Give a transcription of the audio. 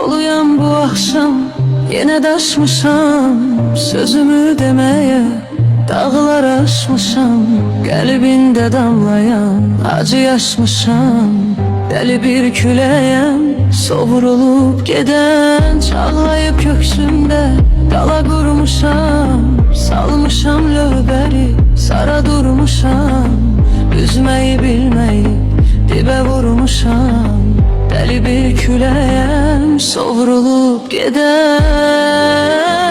Doluyam bu akşam, yine daşmışam sözümü demeye. Dağlar aşmışam, kalbinde damlayan acı yaşmışam. Deli bir küleyem, sovrulup geden, çağlayıp köksümde dala kurmuşam. Salmışam lövberi, sara durmuşam. Üzmeyi bilmeyip dibe vurmuşam. Deli bir küleyem, sovrulup geden.